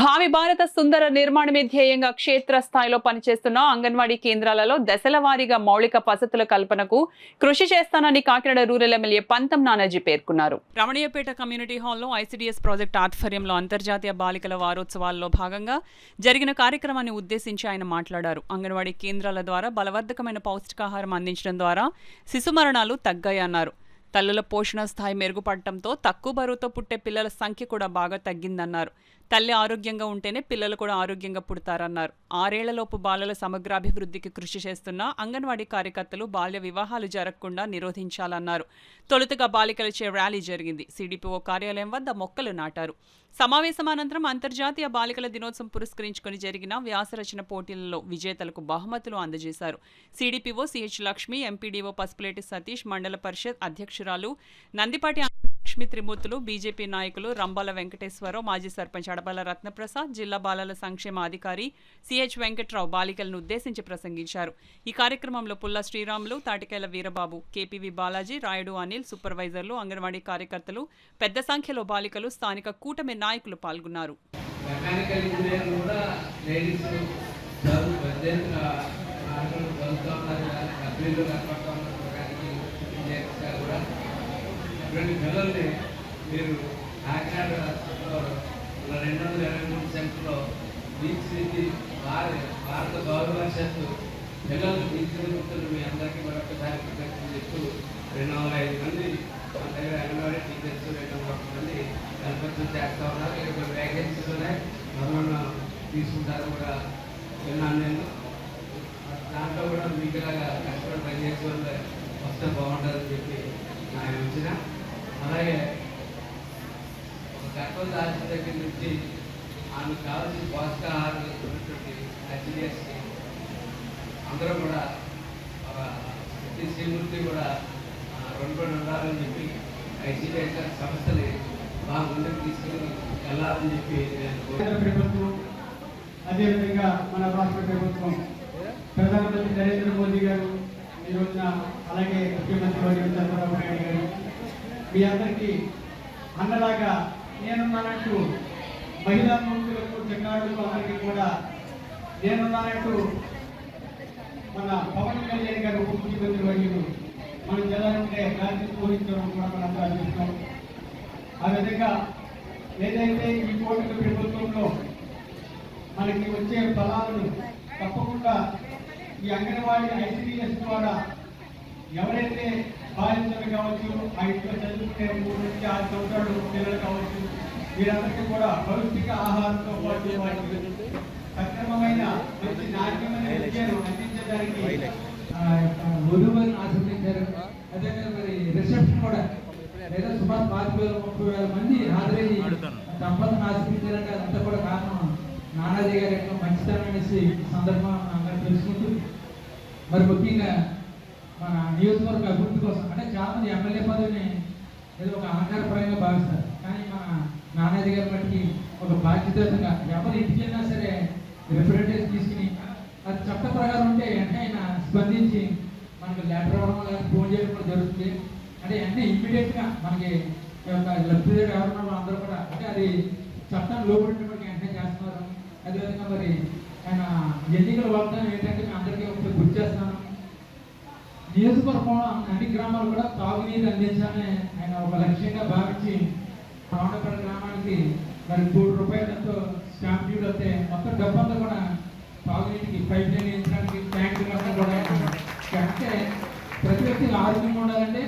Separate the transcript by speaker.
Speaker 1: భావి భారత సుందర నిర్మాణమే ధ్యేయంగా క్షేత్రస్థాయిలో పనిచేస్తున్న అంగన్వాడీ కేంద్రాలలో దశల వారీగా మౌలిక వసతుల కల్పనకు కృషి చేస్తానని కాకినాడ రూరల్ ఎమ్మెల్యే పంతం నానాజీ పేర్కొన్నారు. రమణీయపేట కమ్యూనిటీ హాల్లో ఐసిడిఎస్ ప్రాజెక్టు ఆధ్వర్యంలో అంతర్జాతీయ బాలికల వారోత్సవాల్లో భాగంగా జరిగిన కార్యక్రమాన్ని ఉద్దేశించి ఆయన మాట్లాడారు. అంగన్వాడీ కేంద్రాల ద్వారా బలవర్ధకమైన పౌష్టికాహారం అందించడం ద్వారా శిశు మరణాలు తగ్గాయన్నారు. తల్లుల పోషణ స్థాయి మెరుగుపడటంతో తక్కువ బరువుతో పుట్టే పిల్లల సంఖ్య కూడా బాగా తగ్గిందన్నారు. తల్లి ఆరోగ్యంగా ఉంటేనే పిల్లలు కూడా ఆరోగ్యంగా పుడతారన్నారు. 6 ఏళ్లలోపు బాలల సమగ్రాభివృద్ధికి కృషి చేస్తున్న అంగన్వాడీ కార్యకర్తలు బాల్య వివాహాలు జరగకుండా నిరోధించాలన్నారు. తొలుతగా బాలికలచే ర్యాలీ జరిగింది. సిడిపిఓ కార్యాలయం వద్ద మొక్కలు నాటారు. సమావేశం అనంతరం అంతర్జాతీయ బాలికల దినోత్సవం పురస్కరించుకుని జరిగిన వ్యాసరచన పోటీలలో విజేతలకు బహుమతులు అందజేశారు. CDPO CH Lakshmi, MPDO Pasupuleti Satish, మండల పరిషత్ అధ్యక్షురాలు నందిపాటి లక్ష్మీ త్రిమూర్తులు, బీజేపీ నాయకులు రంబాల వెంకటేశ్వరరావు, మాజీ సర్పంచ్ అడబాల రత్నప్రసాద్, జిల్లా బాలల సంక్షేమ అధికారి సిహెచ్ వెంకట్రావు బాలికలను ఉద్దేశించి ప్రసంగించారు. ఈ కార్యక్రమంలో పుల్ల శ్రీరాములు, తాటికేల వీరబాబు, కేపీవి బాలాజీ, రాయుడు అనిల్, సూపర్వైజర్లు, అంగన్వాడీ కార్యకర్తలు, పెద్ద సంఖ్యలో బాలికలు, స్థానిక కూటమి నాయకులు పాల్గొన్నారు.
Speaker 2: పిల్లల్ని మీరు కాకినాడ 223 సెంటర్లో తీర్చిదిద్ది భారత గౌరవశత్తు పిల్లలు తీర్చిదిద్దుతున్న మీ అందరికీ మరొకసారి కృతజ్ఞతలు చెప్తూ 205 మంది మన దగ్గర అంగన్వాడీ టీచర్స్ 201 మంది కల్పన చేస్తూ ఉన్నారు. 20 వేకెన్సీలోనే గవర్నమెంట్ తీసుకుంటారు కూడా విన్నాను నేను. దాంట్లో కూడా మీకులాగా కష్టపడి పనిచేసే వాళ్ళు వస్తే బాగుంటుందని చెప్పి ఆయన వచ్చిన. అలాగే ఒక గర్భం దాచిన దగ్గర నుంచి ఆమెకు కావాల్సిన పోషకాహారం ఉన్నటువంటి ఐసిడిఎస్కి అందరూ కూడా ప్రతి శ్రీమూర్తి కూడా రుణపడి ఉండాలని చెప్పి ఐసిడిఎస్ సంస్థని బాగా ముందుకు తీసుకుని వెళ్ళాలని చెప్పి నేను
Speaker 3: ప్రభుత్వం, అదేవిధంగా మన రాష్ట్ర ప్రభుత్వం, ప్రధానమంత్రి నరేంద్ర మోదీ గారు ఈ రోజున, అలాగే ముఖ్యమంత్రి వర్యులు చంద్రబాబు నాయుడు గారు మీ అందరికీ అన్నలాగా నేనున్నానంటూ మహిళా మూర్తులకు, చిన్నారులకు అందరికీ కూడా నేనున్నానంటూ మన పవన్ కళ్యాణ్ గారు ముఖ్యమంత్రి వర్యులు మన జిల్లా నుండే గాంధీ పోయించడం కూడా మనం అందిస్తాం. ఆ విధంగా ఏదైతే ఈ కోర్టు ప్రభుత్వంలో మనకి వచ్చే ఫలాలను తప్పకుండా ఈ అంగన్వాడీ ఐసిడిఎస్ ద్వారా ఎవరైతే బాలింతలు కావచ్చు, ఆ ఇంట్లో చదువుకునే 3 నుంచి 6 సంవత్సరాలు పిల్లలు కావచ్చు, వీరందరికీ కూడా పౌష్టిక ఆహారంతో పాటు వారికి సక్రమమైన మంచి నాణ్యమైన విద్యను అందించడానికి
Speaker 4: వధువులను ఆశ్రయించారు. అదేవిధంగా మరి రిసెప్షన్ కూడా లేదా సుమారు 25,000-30,000 మంది హాజరయ్యి దంపతులను ఆశ్రయించారంటే అదంతా కూడా కారణం నానాజీ గారి యొక్క మంచితనం అనేసి సందర్భం అందరూ తెలుసుకుంటూ, మరి ముఖ్యంగా మన నియోజకవర్గ అభివృద్ధి కోసం అంటే చాలామంది ఎమ్మెల్యే పదవిని ఏదో ఒక అలంకారపరంగా భావిస్తారు. కానీ మన నానాజీ గారి బట్టి ఒక బాధ్యతగా ఎవరు ఇంటికి వెళ్ళినా సరే రిప్రజెంటేషన్ తీసుకుని అది చట్ట ప్రకారం ఉంటే వెంటనే ఆయన స్పందించి మనకి లెటర్ ఇవ్వడం లేదా ఫోన్ చేయడం కూడా జరుగుతుంది. అంటే వెంటనే ఇమ్మీడియట్గా మనకి లబ్ధిదారు ఎవరున్నారో అందరూ కూడా అంటే అది చట్టం లోబడినప్పటికీ వెంటనే చేస్తున్నారు. అదేవిధంగా మరి ఆయన ఎన్నికల వాగ్దానం ఏంటంటే మేము అందరికీ ఒకటి గుర్తు చేస్తున్నాను, నియోజకవర్గంలో అన్ని గ్రామాలు కూడా తాగునీరు అందించాలని ఆయన ఒక లక్ష్యంగా భావించి రావణపేట గ్రామానికి మరి ₹1,00,00,000 స్టాంప్ డ్యూటీ వస్తే మొత్తం డబ్బంతా కూడా తాగునీటికి పైప్ లైన్ వేయించడానికి ట్యాంకులు కూడా అంటే ప్రతి వ్యక్తి ఆరోగ్యంగా ఉండాలంటే